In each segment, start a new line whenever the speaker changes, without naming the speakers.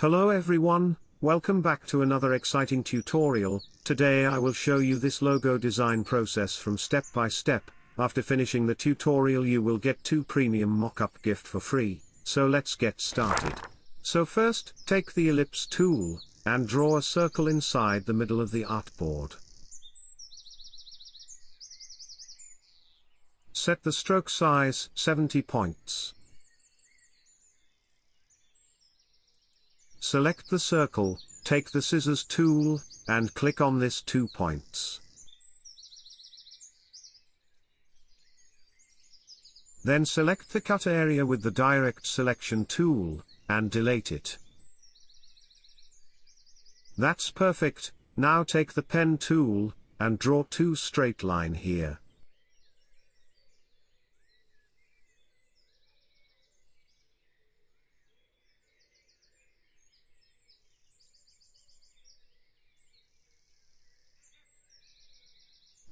Hello everyone, welcome back to another exciting tutorial. Today I will show you this logo design process from step by step. After finishing the tutorial you will get 2 premium mockup gift for free, so let's get started. So first, take the ellipse tool, and draw a circle inside the middle of the artboard. Set the stroke size 70 points. Select the circle, take the scissors tool, and click on this 2 points. Then select the cut area with the direct selection tool, and delete it. That's perfect. Now take the pen tool, and draw 2 straight lines here.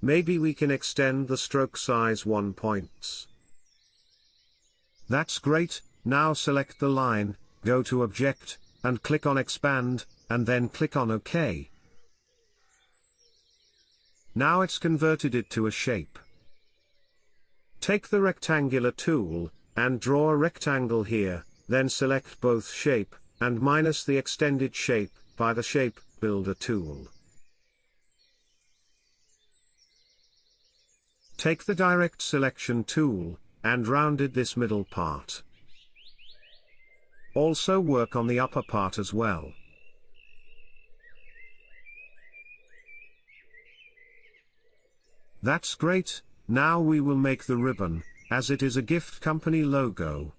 Maybe we can extend the stroke size 1 points. That's great. Now select the line, go to Object, and click on Expand, and then click on OK. Now it's converted it to a shape. Take the rectangular tool, and draw a rectangle here, then select both shape, and minus the extended shape, by the Shape Builder tool. Take the direct selection tool, and rounded this middle part. Also work on the upper part as well. That's great. Now we will make the ribbon, as it is a gift company logo.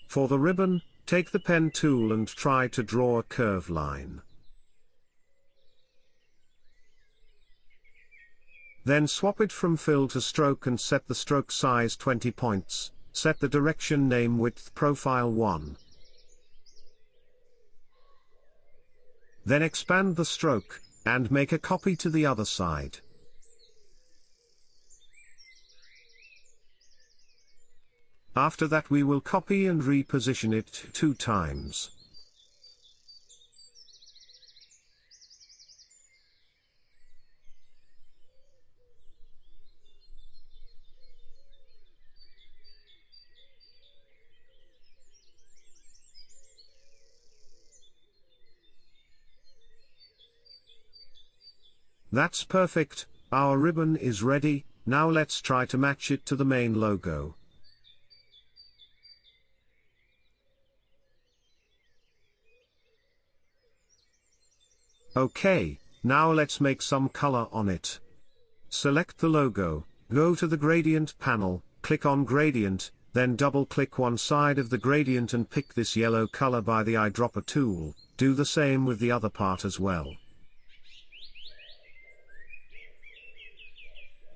For the ribbon, take the pen tool and try to draw a curve line. Then swap it from fill to stroke and set the stroke size 20 points, set the direction name width profile 1. Then expand the stroke, and make a copy to the other side. After that we will copy and reposition it 2 times. That's perfect, our ribbon is ready. Now let's try to match it to the main logo. Okay, now let's make some color on it. Select the logo, go to the gradient panel, click on gradient, then double-click one side of the gradient and pick this yellow color by the eyedropper tool. Do the same with the other part as well.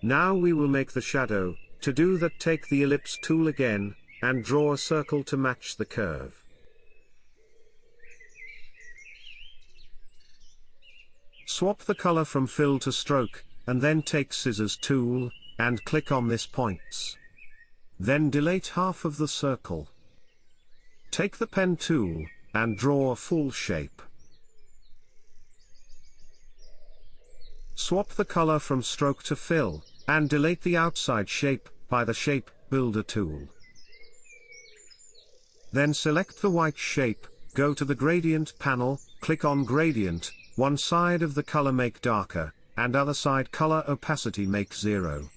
Now we will make the shadow. To do that, take the ellipse tool again, and draw a circle to match the curve. Swap the color from fill to stroke, and then take scissors tool, and click on this points. Then delete half of the circle. Take the pen tool, and draw a full shape. Swap the color from stroke to fill, and delete the outside shape, by the Shape Builder tool. Then select the white shape, go to the gradient panel, click on gradient, one side of the color make darker, and other side color opacity make 0.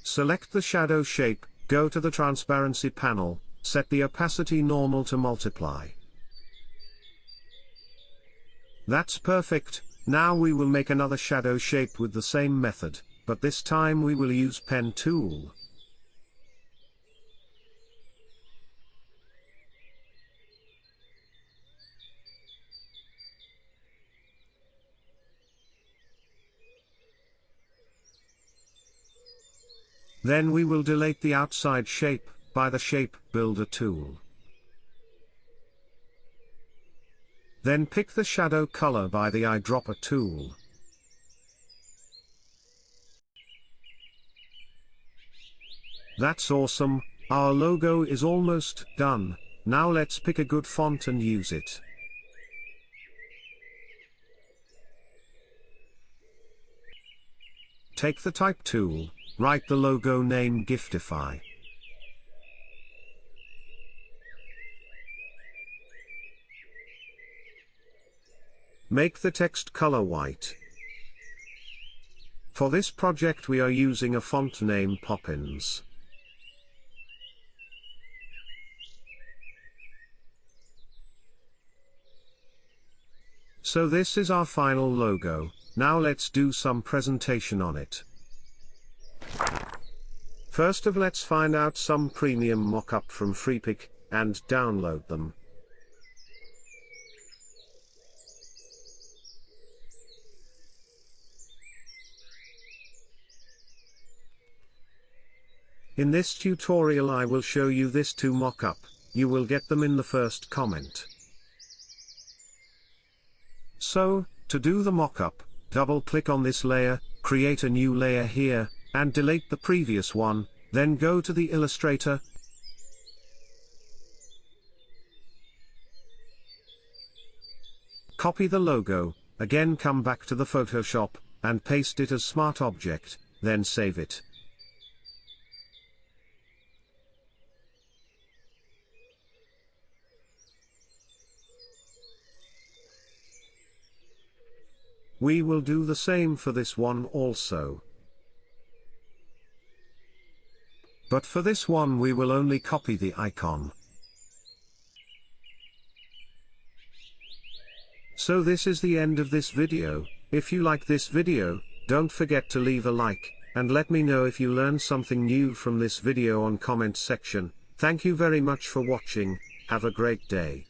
Select the shadow shape, go to the transparency panel, set the opacity normal to multiply. That's perfect. Now we will make another shadow shape with the same method, but this time we will use pen tool. Then we will delete the outside shape, by the Shape Builder tool. Then pick the shadow color by the eyedropper tool. That's awesome, our logo is almost done. Now let's pick a good font and use it. Take the type tool, write the logo name Giftify. Make the text color white. For this project we are using a font name Poppins. So this is our final logo. Now let's do some presentation on it. First of let's find out some premium mockup from Freepik, and download them. In this tutorial I will show you this two mockup, you will get them in the first comment. So, to do the mockup, double-click on this layer, create a new layer here, and delete the previous one, then go to the Illustrator. Copy the logo, again come back to the Photoshop, and paste it as Smart Object, then save it. We will do the same for this one also. But for this one we will only copy the icon. So this is the end of this video. If you like this video, don't forget to leave a like, and let me know if you learned something new from this video on comment section. Thank you very much for watching, have a great day.